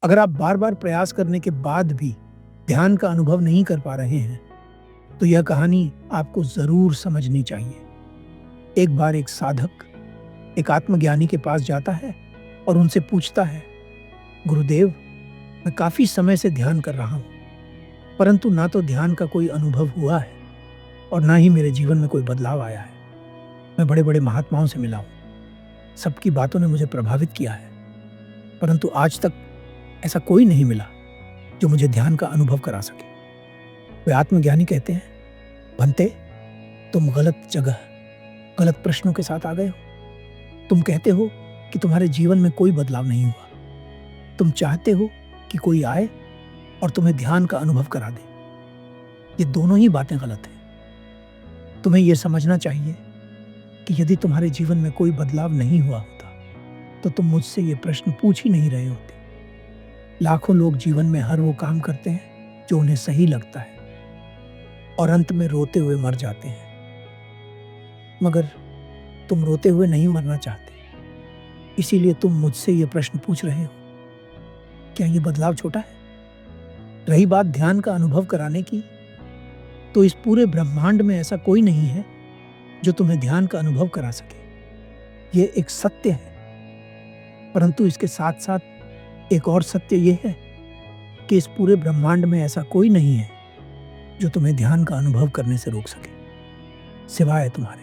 अगर आप बार-बार प्रयास करने के बाद भी ध्यान का अनुभव नहीं कर पा रहे हैं, तो यह कहानी आपको ज़रूर समझनी चाहिए। एक बार एक साधक एक आत्मज्ञानी के पास जाता है और उनसे पूछता है, गुरुदेव, मैं काफ़ी समय से ध्यान कर रहा हूँ, परंतु ना तो ध्यान का कोई अनुभव हुआ है और ना ही मेरे जीवन में कोई बदलाव आया है। मैं बड़े-बड़े महात्माओं से मिला हूँ, सबकी बातों ने मुझे प्रभावित किया है, परंतु आज तक ऐसा कोई नहीं मिला जो मुझे ध्यान का अनुभव करा सके। वे आत्मज्ञानी कहते हैं, भंते, तुम गलत जगह, गलत प्रश्नों के साथ आ गए हो। तुम कहते हो कि तुम्हारे जीवन में कोई बदलाव नहीं हुआ। तुम चाहते हो कि कोई आए और तुम्हें ध्यान का अनुभव करा दे। ये दोनों ही बातें गलत हैं। तुम्हें यह समझना चाहिए कि यदि तुम्हारे जीवन में कोई बदलाव नहीं हुआ होता, तो तुम मुझसे ये प्रश्न पूछ ही नहीं रहे होते। लाखों लोग जीवन में हर वो काम करते हैं जो उन्हें सही लगता है और अंत में रोते हुए मर जाते हैं। मगर तुम रोते हुए नहीं मरना चाहते, इसीलिए तुम मुझसे ये प्रश्न पूछ रहे हो। क्या ये बदलाव छोटा है? रही बात ध्यान का अनुभव कराने की, तो इस पूरे ब्रह्मांड में ऐसा कोई नहीं है जो तुम्हें ध्यान का अनुभव करा सके। ये एक सत्य है, परंतु इसके साथ साथ एक और सत्य ये है कि इस पूरे ब्रह्मांड में ऐसा कोई नहीं है जो तुम्हें ध्यान का अनुभव करने से रोक सके, सिवाय तुम्हारे।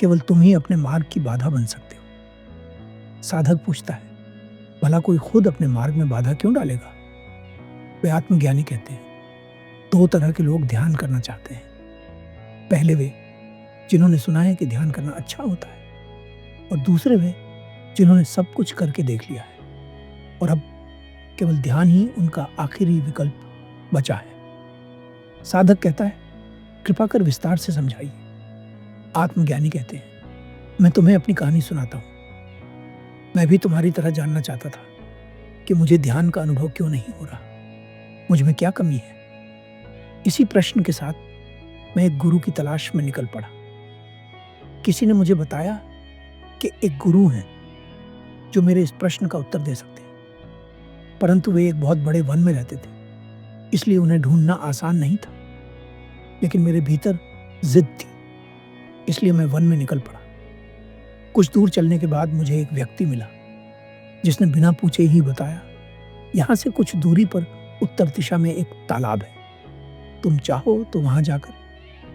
केवल तुम ही अपने मार्ग की बाधा बन सकते हो। साधक पूछता है, भला कोई खुद अपने मार्ग में बाधा क्यों डालेगा? वे आत्मज्ञानी कहते हैं, दो तरह के लोग ध्यान करना चाहते हैं। पहले वे जिन्होंने सुना है कि ध्यान करना अच्छा होता है, और दूसरे वे जिन्होंने सब कुछ करके देख लिया है और अब केवल ध्यान ही उनका आखिरी विकल्प बचा है। साधक कहता है, कृपा कर विस्तार से समझाइए। आत्मज्ञानी कहते हैं, मैं तुम्हें अपनी कहानी सुनाता हूँ। मैं भी तुम्हारी तरह जानना चाहता था कि मुझे ध्यान का अनुभव क्यों नहीं हो रहा, मुझ में क्या कमी है। इसी प्रश्न के साथ मैं एक गुरु की तलाश में निकल पड़ा। किसी ने मुझे बताया कि एक गुरु हैं जो मेरे इस प्रश्न का उत्तर दे सकते हैं, परंतु वे एक बहुत बड़े वन में रहते थे, इसलिए उन्हें ढूंढना आसान नहीं था। लेकिन मेरे भीतर जिद थी, इसलिए मैं वन में निकल पड़ा। कुछ दूर चलने के बाद मुझे एक व्यक्ति मिला जिसने बिना पूछे ही बताया, यहाँ से कुछ दूरी पर उत्तर दिशा में एक तालाब है, तुम चाहो तो वहां जाकर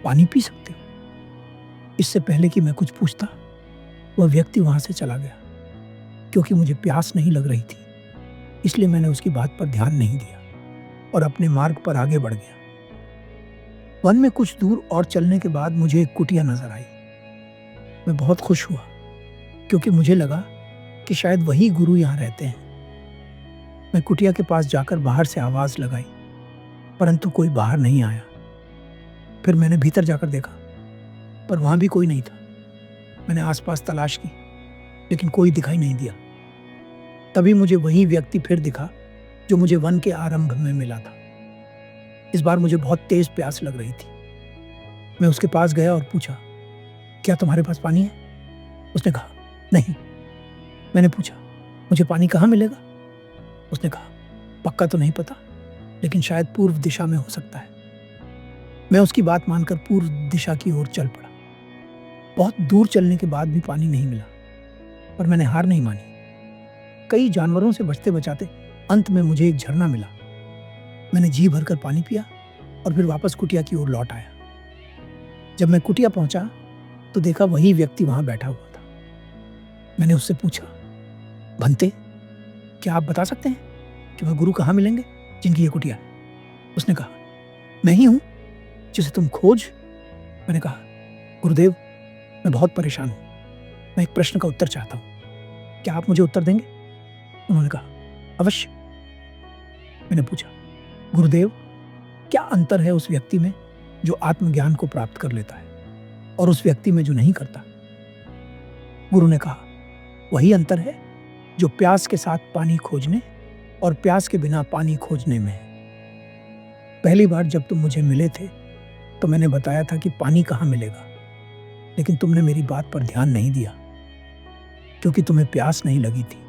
पानी पी सकते हो। इससे पहले कि मैं कुछ पूछता, वह व्यक्ति वहां से चला गया। क्योंकि मुझे प्यास नहीं लग रही थी, इसलिए मैंने उसकी बात पर ध्यान नहीं दिया और अपने मार्ग पर आगे बढ़ गया। वन में कुछ दूर और चलने के बाद मुझे एक कुटिया नजर आई। मैं बहुत खुश हुआ, क्योंकि मुझे लगा कि शायद वही गुरु यहाँ रहते हैं। मैं कुटिया के पास जाकर बाहर से आवाज लगाई, परंतु कोई बाहर नहीं आया। फिर मैंने भीतर जाकर देखा, पर वहां भी कोई नहीं था। मैंने आसपास तलाश की, लेकिन कोई दिखाई नहीं दिया। तभी मुझे वही व्यक्ति फिर दिखा जो मुझे वन के आरंभ में मिला था। इस बार मुझे बहुत तेज प्यास लग रही थी। मैं उसके पास गया और पूछा, क्या तुम्हारे पास पानी है? उसने कहा, नहीं। मैंने पूछा, मुझे पानी कहाँ मिलेगा? उसने कहा, पक्का तो नहीं पता, लेकिन शायद पूर्व दिशा में हो सकता है। मैं उसकी बात मानकर पूर्व दिशा की ओर चल पड़ा। बहुत दूर चलने के बाद भी पानी नहीं मिला, पर मैंने हार नहीं मानी। कई जानवरों से बचते बचाते अंत में मुझे एक झरना मिला। मैंने जी भरकर पानी पिया और फिर वापस कुटिया की ओर लौट आया। जब मैं कुटिया पहुंचा तो देखा वही व्यक्ति वहां बैठा हुआ था। मैंने उससे पूछा, भंते, क्या आप बता सकते हैं कि वह गुरु कहाँ मिलेंगे जिनकी ये कुटिया है? उसने कहा, मैं ही हूं जिसे तुम खोज। मैंने कहा, गुरुदेव, मैं बहुत परेशान हूं। मैं एक प्रश्न का उत्तर चाहता हूं, क्या आप मुझे उत्तर देंगे? उन्होंने कहा, अवश्य। मैंने पूछा, गुरुदेव, क्या अंतर है उस व्यक्ति में जो आत्मज्ञान को प्राप्त कर लेता है और उस व्यक्ति में जो नहीं करता? गुरु ने कहा, वही अंतर है जो प्यास के साथ पानी खोजने और प्यास के बिना पानी खोजने में है। पहली बार जब तुम मुझे मिले थे तो मैंने बताया था कि पानी कहाँ मिलेगा, लेकिन तुमने मेरी बात पर ध्यान नहीं दिया, क्योंकि तुम्हें प्यास नहीं लगी थी।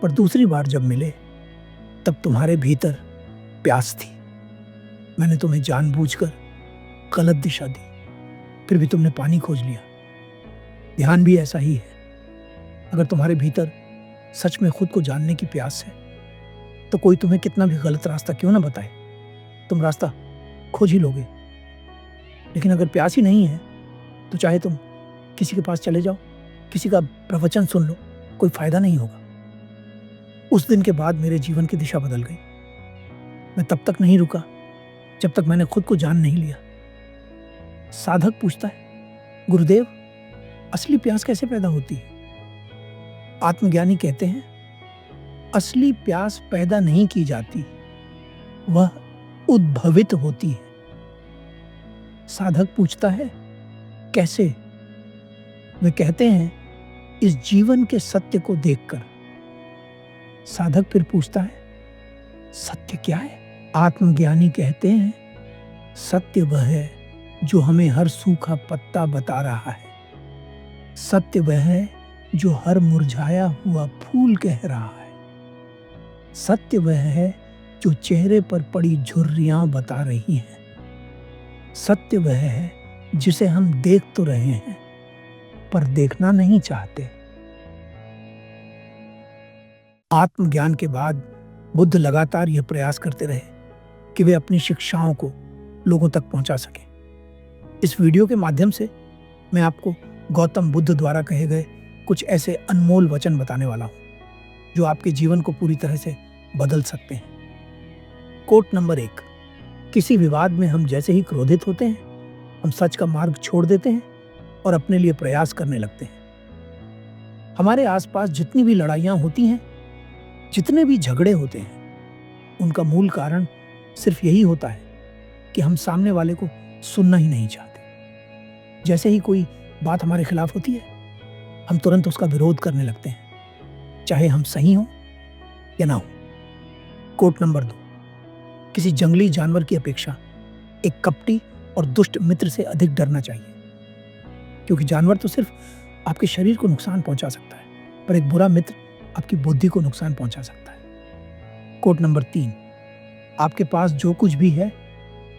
पर दूसरी बार जब मिले तब तुम्हारे भीतर प्यास थी। मैंने तुम्हें जानबूझकर गलत दिशा दी, फिर भी तुमने पानी खोज लिया। ध्यान भी ऐसा ही है। अगर तुम्हारे भीतर सच में खुद को जानने की प्यास है तो कोई तुम्हें कितना भी गलत रास्ता क्यों ना बताए, तुम रास्ता खोज ही लोगे। लेकिन अगर प्यास ही नहीं है तो चाहे तुम किसी के पास चले जाओ, किसी का प्रवचन सुन लो, कोई फायदा नहीं होगा। उस दिन के बाद मेरे जीवन की दिशा बदल गई। मैं तब तक नहीं रुका जब तक मैंने खुद को जान नहीं लिया। साधक पूछता है, गुरुदेव, असली प्यास कैसे पैदा होती है? आत्मज्ञानी कहते हैं, असली प्यास पैदा नहीं की जाती, वह उद्भवित होती है। साधक पूछता है, कैसे? वे कहते हैं, इस जीवन के सत्य को देखकर। साधक फिर पूछता है, सत्य क्या है? आत्मज्ञानी कहते हैं, सत्य वह है जो हमें हर सूखा पत्ता बता रहा है। सत्य वह है जो हर मुरझाया हुआ फूल कह रहा है। सत्य वह है जो चेहरे पर पड़ी झुर्रियां बता रही हैं। सत्य वह है जिसे हम देख तो रहे हैं पर देखना नहीं चाहते। आत्मज्ञान के बाद बुद्ध लगातार यह प्रयास करते रहे कि वे अपनी शिक्षाओं को लोगों तक पहुंचा सकें। इस वीडियो के माध्यम से मैं आपको गौतम बुद्ध द्वारा कहे गए कुछ ऐसे अनमोल वचन बताने वाला हूं जो आपके जीवन को पूरी तरह से बदल सकते हैं। कोट नंबर 1, किसी विवाद में हम जैसे ही क्रोधित होते हैं, हम सच का मार्ग छोड़ देते हैं और अपने लिए प्रयास करने लगते हैं। हमारे आसपास जितनी भी लड़ाइयां होती हैं, जितने भी झगड़े होते हैं, उनका मूल कारण सिर्फ यही होता है कि हम सामने वाले को सुनना ही नहीं चाहते। जैसे ही कोई बात हमारे खिलाफ होती है, हम तुरंत उसका विरोध करने लगते हैं, चाहे हम सही हों या ना हो। कोट नंबर 2, किसी जंगली जानवर की अपेक्षा एक कपटी और दुष्ट मित्र से अधिक डरना चाहिए, क्योंकि जानवर तो सिर्फ आपके शरीर को नुकसान पहुंचा सकता है, पर एक बुरा मित्र आपकी बुद्धि को नुकसान पहुंचा सकता है। कोट नंबर 3, आपके पास जो कुछ भी है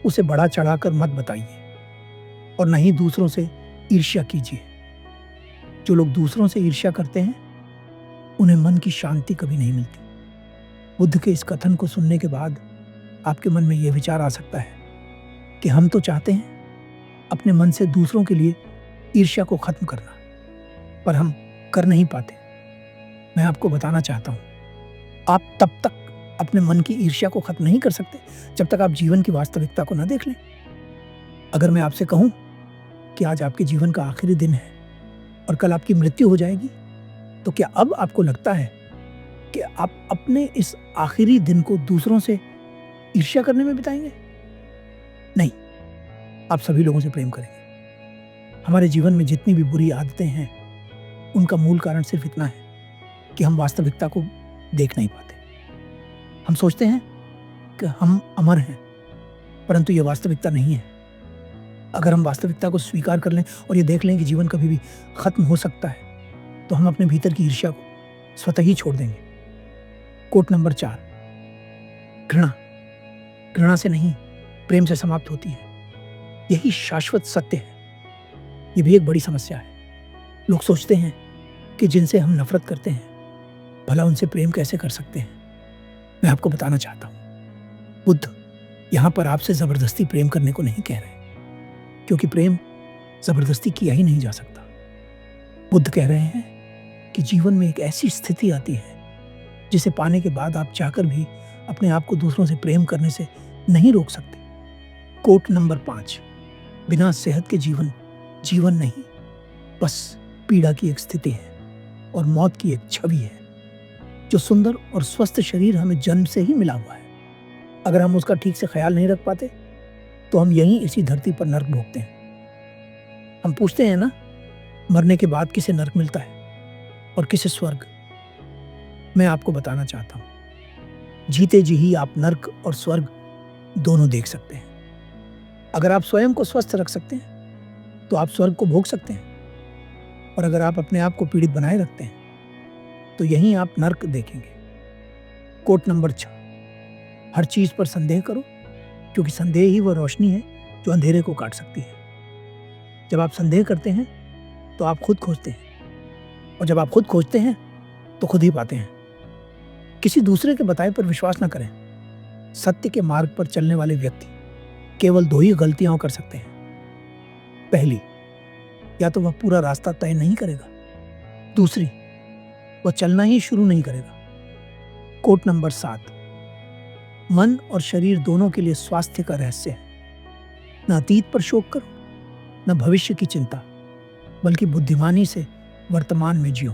उसे बढ़ा चढ़ाकर मत बताइए और न ही दूसरों से ईर्ष्या कीजिए। जो लोग दूसरों से ईर्ष्या करते हैं, उन्हें मन की शांति कभी नहीं मिलती। बुद्ध के इस कथन को सुनने के बाद आपके मन में यह विचार आ सकता है कि हम तो चाहते हैं अपने मन से दूसरों के लिए ईर्ष्या को खत्म करना, पर हम कर नहीं पाते। मैं आपको बताना चाहता हूं, आप तब तक अपने मन की ईर्ष्या को खत्म नहीं कर सकते जब तक आप जीवन की वास्तविकता को न देख लें। अगर मैं आपसे कहूं कि आज आपके जीवन का आखिरी दिन है और कल आपकी मृत्यु हो जाएगी, तो क्या अब आपको लगता है कि आप अपने इस आखिरी दिन को दूसरों से ईर्ष्या करने में बिताएंगे? नहीं, आप सभी लोगों से प्रेम करेंगे। हमारे जीवन में जितनी भी बुरी आदतें हैं, उनका मूल कारण सिर्फ इतना है कि हम वास्तविकता को देख नहीं पाते। हम सोचते हैं कि हम अमर हैं, परंतु यह वास्तविकता नहीं है। अगर हम वास्तविकता को स्वीकार कर लें और ये देख लें कि जीवन कभी भी खत्म हो सकता है, तो हम अपने भीतर की ईर्ष्या को स्वतः ही छोड़ देंगे। कोट नंबर 4, घृणा से नहीं, प्रेम से समाप्त होती है। यही शाश्वत सत्य है। ये भी एक बड़ी समस्या है। लोग सोचते हैं कि जिनसे हम नफरत करते हैं, भला उनसे प्रेम कैसे कर सकते हैं। मैं आपको बताना चाहता हूं, बुद्ध यहां पर आपसे जबरदस्ती प्रेम करने को नहीं कह रहे, क्योंकि प्रेम जबरदस्ती किया ही नहीं जा सकता। बुद्ध कह रहे हैं कि जीवन में एक ऐसी स्थिति आती है जिसे पाने के बाद आप चाहकर भी अपने आप को दूसरों से प्रेम करने से नहीं रोक सकते। कोट नंबर 5, बिना सेहत के जीवन नहीं, बस पीड़ा की एक स्थिति है और मौत की एक छवि है। जो सुंदर और स्वस्थ शरीर हमें जन्म से ही मिला हुआ है, अगर हम उसका ठीक से ख्याल नहीं रख पाते तो हम यहीं इसी धरती पर नर्क भोगते हैं। हम पूछते हैं ना, मरने के बाद किसे नर्क मिलता है और किसे स्वर्ग? मैं आपको बताना चाहता हूं, जीते जी ही आप नर्क और स्वर्ग दोनों देख सकते हैं। अगर आप स्वयं को स्वस्थ रख सकते हैं तो आप स्वर्ग को भोग सकते हैं, और अगर आप अपने आप को पीड़ित बनाए रखते हैं तो यहीं आप नर्क देखेंगे। कोट नंबर 6, हर चीज पर संदेह करो, क्योंकि संदेह ही वह रोशनी है जो अंधेरे को काट सकती है। जब आप संदेह करते हैं तो आप खुद खोजते हैं, और जब आप खुद खोजते हैं तो खुद ही पाते हैं। किसी दूसरे के बताए पर विश्वास न करें। सत्य के मार्ग पर चलने वाले व्यक्ति केवल 2 ही गलतियां कर सकते हैं। पहली, या तो वह पूरा रास्ता तय नहीं करेगा, दूसरी, वह चलना ही शुरू नहीं करेगा। कोट नंबर 7, मन और शरीर दोनों के लिए स्वास्थ्य का रहस्य है। न अतीत पर शोक करो, न भविष्य की चिंता, बल्कि बुद्धिमानी से वर्तमान में जियो।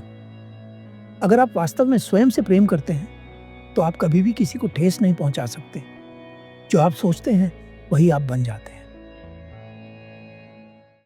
अगर आप वास्तव में स्वयं से प्रेम करते हैं तो आप कभी भी किसी को ठेस नहीं पहुंचा सकते। जो आप सोचते हैं वही आप बन जाते हैं।